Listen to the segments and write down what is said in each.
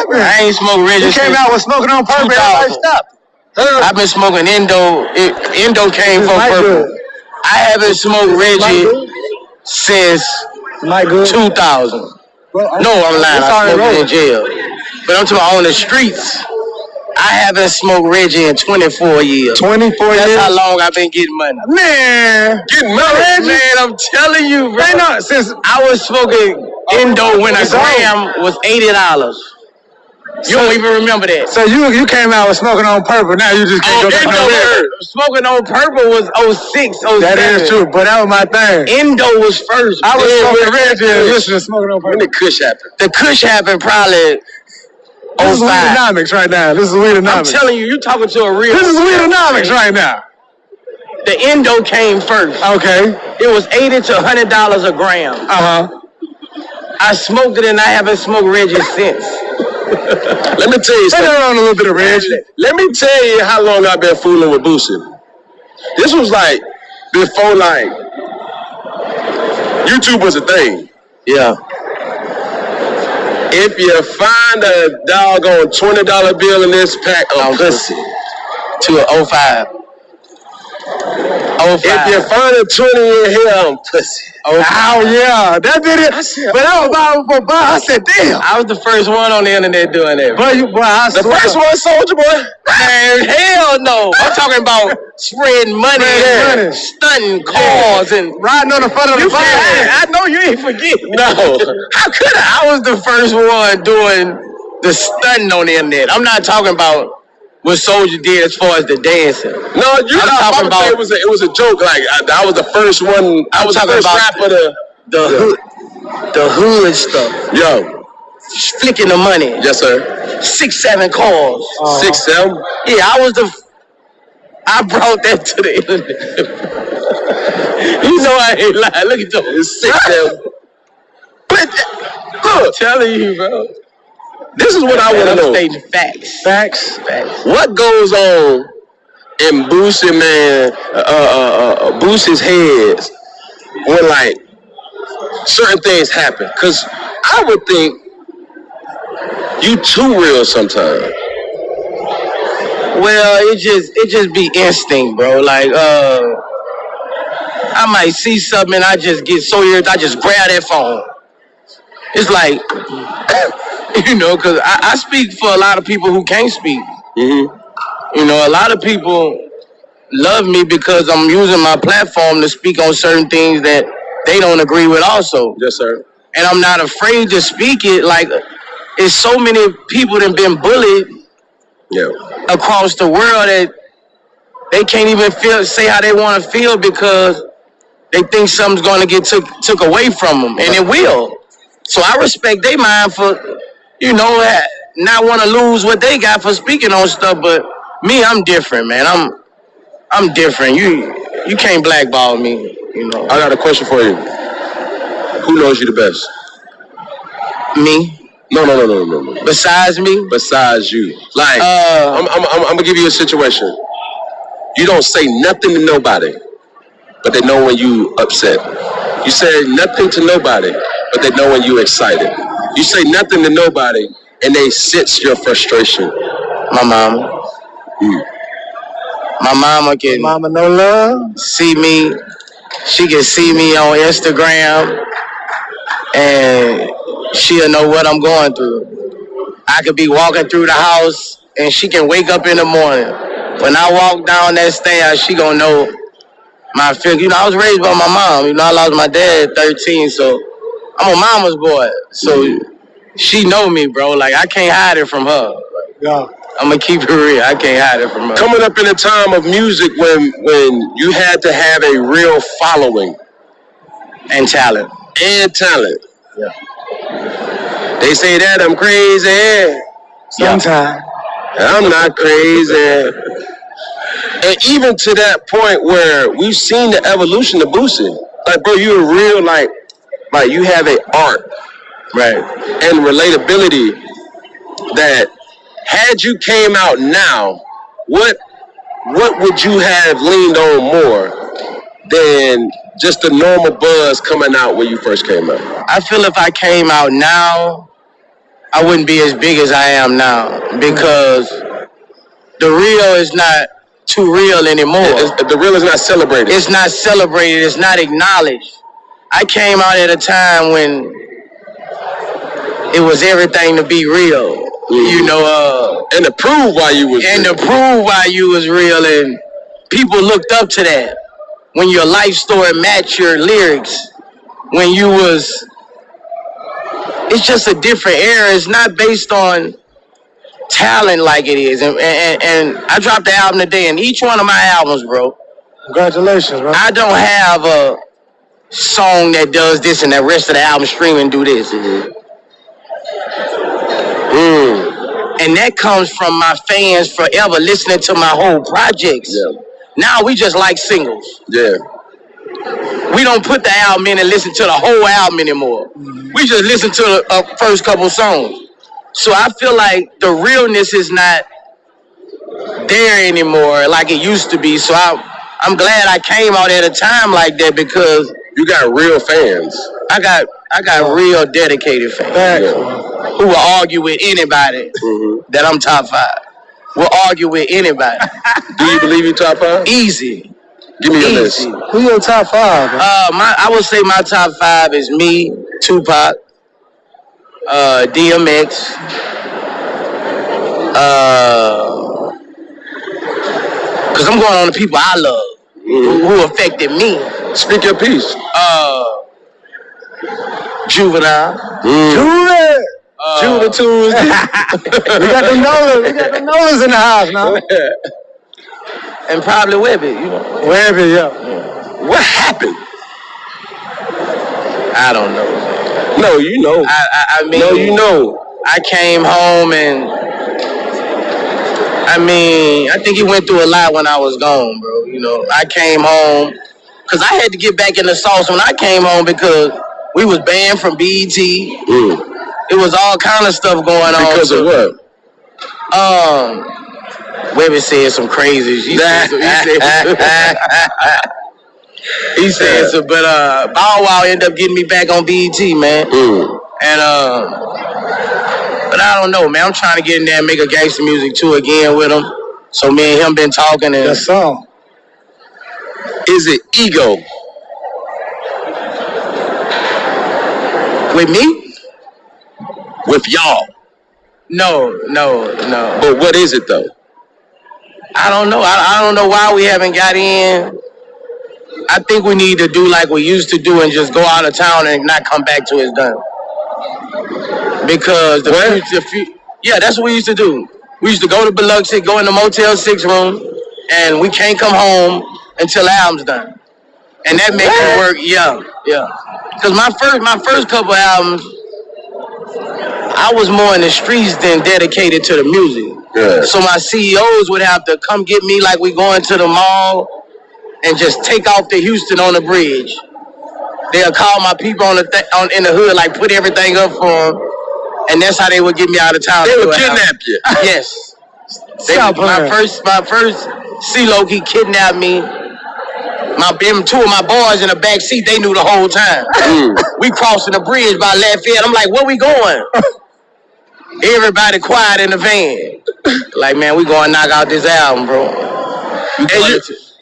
tripping. I ain't smoked Reggie. You came out with smoking on purpose. Everybody stopped. I've been smoking Indo. Indo came from purple. I haven't smoked Reggie since 2000. No, I'm lying. I smoked in jail. But I'm talking about on the streets. I haven't smoked Reggie in 24 years. 24 years? That's how long I've been getting money. Man. Getting money? Man, I'm telling you, bro. Since I was smoking Indo when a gram was $80. You don't even remember that. So you came out with smoking on purple. Now you just can't go back nowhere. Smoking on purple was 06, 07. That is true, but that was my thing. Indo was first. I was smoking Reggie and listening to smoking on purple. When the Kush happened? The Kush happened probably. This is Weedonomics right now. This is Weedonomics. I'm telling you, you're talking to a real. This is Weedonomics right now. The Indo came first. Okay. It was $80 to $100 a gram. I smoked it and I haven't smoked Reggie since. Let me tell you something. Let on a little bit of Reggie. Let me tell you how long I've been fooling with Boosie. This was like before like YouTube was a thing. Yeah. If you find a doggone $20 bill in this pack of pussy. To an 05. 05. If you find a 20 in here, I'm pussy. Oh yeah, that did it. But I was buying for I said, damn. I was the first one on the internet doing that. The first one, Soldier Boy? Man, hell no. I'm talking about spreading money, stunting cars, and riding on the front of the bike. I know you ain't forget. No. How could I? I was the first one doing the stunting on the internet. I'm not talking about what Soldier did as far as the dancing. No, you know, talking about it was a joke. Like I was the first one. I was the first rapper the hood stuff. Yo, flicking the money. Yes, sir. 6, 7 cars. 6, 7. Yeah, I brought that to the internet. You know I ain't lying. Look at those. 6, 7. But look, I'm telling you, bro. This is what I want to know. Stating facts. Facts. What goes on in Boosie, man, Boosie's heads when like certain things happen? Because I would think you too real sometimes. Well, it just be instinct, bro. Like I might see something and I just get so irritated, I just grab that phone. It's like, you know, because I speak for a lot of people who can't speak. Mm-hmm. You know, a lot of people love me because I'm using my platform to speak on certain things that they don't agree with also. Yes, sir. And I'm not afraid to speak it. Like, it's so many people that have been bullied across the world that they can't even say how they want to feel because they think something's going to get took away from them. And it will. So I respect their mind for, you know, not want to lose what they got for speaking on stuff. But me, I'm different, man. I'm different. You can't blackball me, you know. I got a question for you. Who knows you the best? Me. No. Besides me? Besides you. Like, I'm going to give you a situation. You don't say nothing to nobody, but they know when you upset. You say nothing to nobody, but they know when you excited. You say nothing to nobody, and they sense your frustration. My mama. My mama can. Mama no love. See me. She can see me on Instagram, and she'll know what I'm going through. I could be walking through the house, and she can wake up in the morning. When I walk down that stairs, she gonna know my feel. You know, I was raised by my mom. You know, I lost my dad at 13, so I'm a mama's boy. So she know me, bro. Like, I can't hide it from her. Yeah. I'm gonna keep it real. I can't hide it from her. Coming up in a time of music when you had to have a real following. And talent. Yeah. They say that I'm crazy. Sometimes. I'm not crazy. And even to that point where we've seen the evolution of Boosie. Like, bro, you're real, like you have a art. Right. And relatability that had you came out now, what would you have leaned on more than just the normal buzz coming out when you first came out? I feel if I came out now, I wouldn't be as big as I am now because the real is not too real anymore. The real is not celebrated. It's not celebrated. It's not acknowledged. I came out at a time when it was everything to be real. You know, and to prove why you was and real. to prove why you was real, and people looked up to that. When your life story matched your lyrics, when you was, it's just a different era. It's not based on talent like it is. And I dropped the album today, and each one of my albums, bro. Congratulations, bro. I don't have a song that does this and the rest of the album stream and do this. And that comes from my fans forever listening to my whole projects. Yeah. Now we just like singles. Yeah. We don't put the album in and listen to the whole album anymore. We just listen to the first couple songs. So I feel like the realness is not there anymore like it used to be. So I'm glad I came out at a time like that because you got real fans. I got real dedicated fans who will argue with anybody that I'm top 5. Will argue with anybody. Do you believe you top 5? Easy. Give me your list. Who your top 5? Bro? I would say my top 5 is me, Tupac, DMX, because I'm going on the people I love who affected me. Speak your piece. Juvenile. Juvenile Tuesday. We got the Nolas in the house now. And probably Webby, you know. Webby, yeah. What happened? I don't know, man. No, you know. I mean, no, you know. I came home and I think he went through a lot when I was gone, bro. You know, I came home because I had to get back in the sauce when I came home because we was banned from BET. It was all kind of stuff going on. Because of what? Webby said some crazy. He said some, but Bow Wow ended up getting me back on BET, man. And but I don't know, man. I'm trying to get in there and make a gangster music too again with him. So me and him been talking. And that song. Is it ego? With me? With y'all? No. But what is it though? I don't know. I don't know why we haven't got in. I think we need to do like we used to do and just go out of town and not come back till it's done. Because yeah, that's what we used to do. We used to go to Biloxi, go in the Motel 6 room, and we can't come home until the album's done. And that makes it work, yeah. Because my first couple albums, I was more in the streets than dedicated to the music. Yeah. So my CEOs would have to come get me like we going to the mall and just take off to Houston on the bridge. They'll call my people in the hood, like put everything up for them, and that's how they would get me out of town. They would kidnap you. Yes. My first CeeLo, he kidnapped me. Two of my boys in the back seat, they knew the whole time. We crossing the bridge by Lafayette. I'm like, where we going? Everybody quiet in the van. Like, man, we going to knock out this album, bro.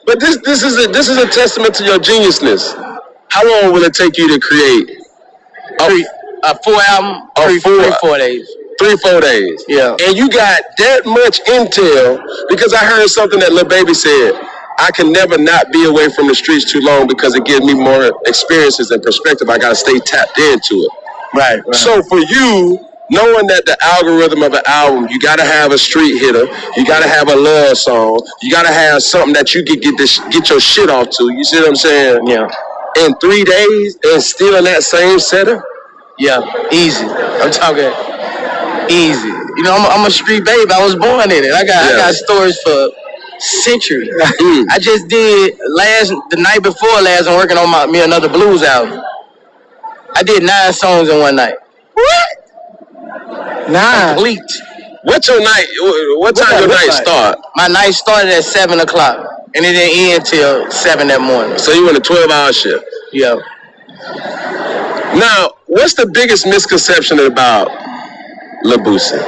But this is a testament to your geniusness. How long will it take you to create a full album? 4 days. 3-4 days. Yeah. And you got that much intel because I heard something that Lil Baby said. I can never not be away from the streets too long because it gives me more experiences and perspective. I got to stay tapped into it. Right. So for you, knowing that the algorithm of an album, you got to have a street hitter, you got to have a love song, you got to have something that you can get your shit off to. You see what I'm saying? Yeah. In 3 days and still in that same setup? Yeah, easy. I'm talking easy. You know, I'm a street baby. I was born in it. I got stories for centuries. I just did the night before last. I'm working on me another blues album. I did 9 songs in one night. What? 9. Complete. What's your night? What time your night start? My night started at 7 o'clock, and it didn't end till 7 that morning. So you in a 12-hour shift? Yeah. Now, what's the biggest misconception about Lil Boosie?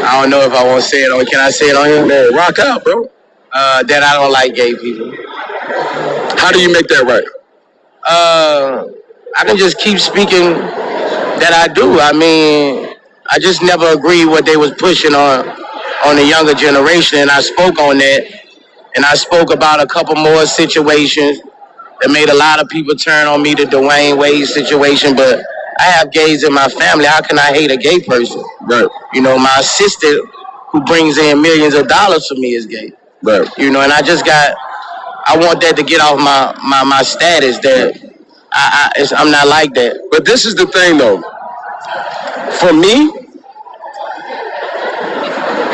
I don't know if I want to say it on. Can I say it on here? Man, rock out, bro. That I don't like gay people. How do you make that right? I can just keep speaking that I do. I mean, I just never agreed what they was pushing on the younger generation, and I spoke on that, and I spoke about a couple more situations that made a lot of people turn on me, the Dwayne Wade situation, but I have gays in my family. How can I hate a gay person? Right. You know, my sister, who brings in millions of dollars for me, is gay. Right. You know, and I want that to get off my status that I'm not like that. But this is the thing, though. For me,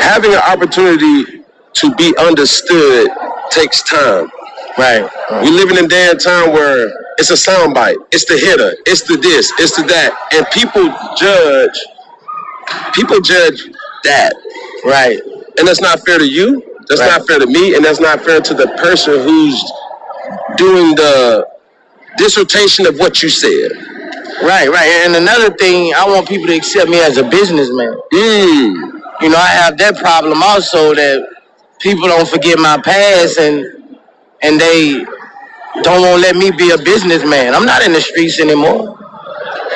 having an opportunity to be understood takes time. Right. We live in a day and time where it's a soundbite, it's the hitter, it's the this, it's the that, and people judge that. Right. And that's not fair to you. That's not fair to me, and that's not fair to the person who's doing the dissertation of what you said. Right. And another thing, I want people to accept me as a businessman. You know, I have that problem also, that people don't forget my past and they don't want to let me be a businessman. I'm not in the streets anymore.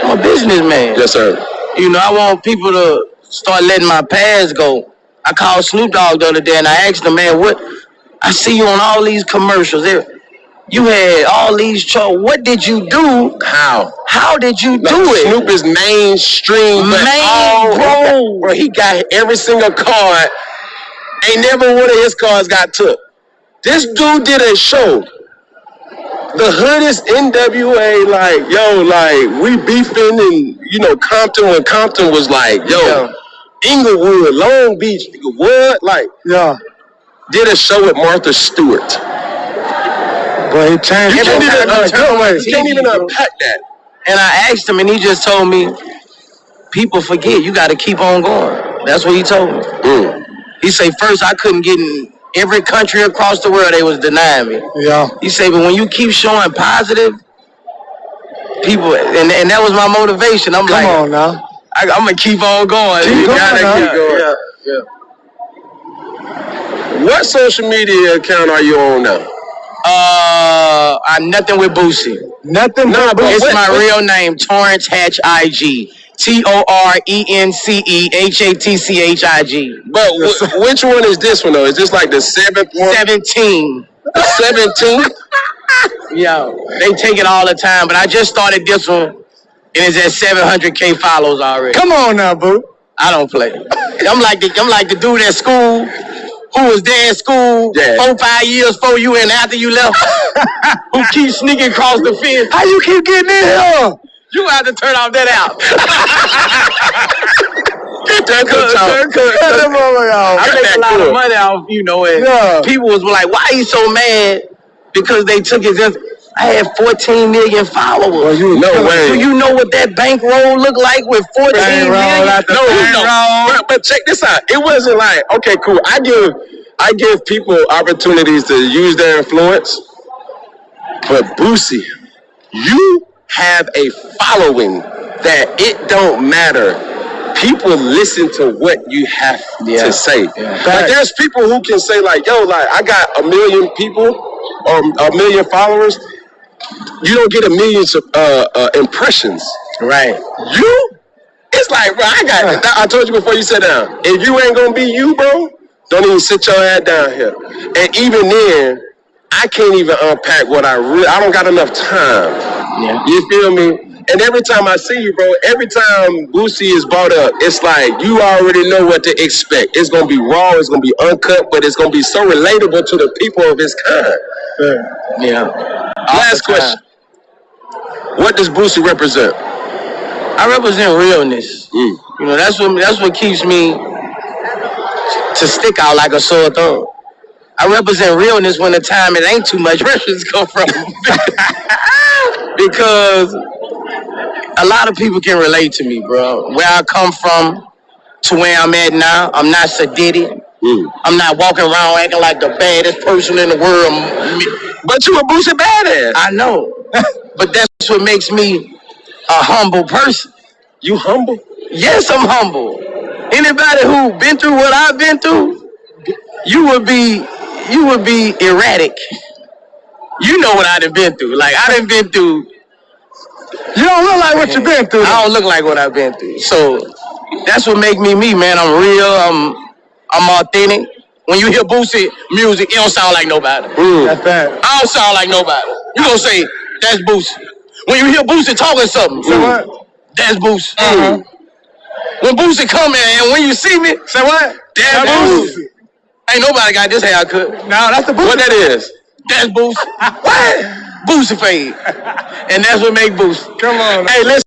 I'm a businessman. Yes, sir. You know, I want people to start letting my past go. I called Snoop Dogg the other day and I asked him, man, I see you on all these commercials. You had all these shows. What did you do? How did you do it? Snoop is mainstream, bro. He got every single card. Ain't never one of his cards got took. This dude did a show. The hood is NWA, we beefing in, Compton, when Compton was Inglewood, Long Beach, what? Did a show with Martha Stewart. But he changed. You can't even unpack that. And I asked him, and he just told me, people forget. You got to keep on going. That's what he told me. He said, first, I couldn't get in every country across the world. They was denying me. Yeah. He said, but when you keep showing positive, people, and that was my motivation. I'm Come on now. I'm going to keep on going. Keep going. Yeah. What social media account are you on now? I'm nothing with Boosie. Nothing. It's my real name, Torrance Hatch IG. TORENCEHATCHIG. But which one is this one though? Is this like the 7th one? 17. The 17th? Yeah, they take it all the time, but I just started this one, and it's at 700K follows already. Come on now, boo. I don't play. I'm like the dude at school who was there at school 4-5 years before you and after you left, who keeps sneaking across the fence. How you keep getting in here? You have to turn off that out. I make a lot of money off, and people was like, why are you so mad? Because they took his. I had 14 million followers. Well, no way. Do you know what that bankroll looked like with 14 million? No. But check this out. It wasn't like, okay, cool. I give people opportunities to use their influence. But Boosie, you have a following that it don't matter. People listen to what you have to say. Yeah. Like there's people who can say I got 1 million people or 1 million followers. You don't get 1 million impressions. Right. It's like, bro, I told you before you sat down. If you ain't gonna be you, bro, don't even sit your ass down here. And even then, I can't even unpack what I don't got enough time. Yeah. You feel me? And every time I see you, bro, every time Boosie is brought up, it's like you already know what to expect. It's going to be raw, it's going to be uncut, but it's going to be so relatable to the people of his kind. Yeah. Last question. What does Boosie represent? I represent realness. That's what keeps me to stick out like a sore thumb. I represent realness when the time it ain't too much reference come from. Because a lot of people can relate to me, bro. Where I come from to where I'm at now, I'm not sedated. I'm not walking around acting like the baddest person in the world. But you a Boosie badass. I know. But that's that's what makes me a humble person. You humble? Yes, I'm humble. Anybody who been through what I've been through, you would be erratic. You know what I done been through. Like, I done been through. You don't look like what you've been through. I don't look like what I've been through. So that's what make me me, man. I'm real. I'm authentic. When you hear Boosie music, it don't sound like nobody. That's bad. I don't sound like nobody. You gonna say, that's Boosie. When you hear Boosie talking something, Say what? that's Boosie. When Boosie come in and when you see me, Say what? that's Boosie. Ain't nobody got this haircut. No, that's the Boosie. What that is? That's Boosie. What? Boosie fade. And that's what make Boosie. Come on. Hey, listen.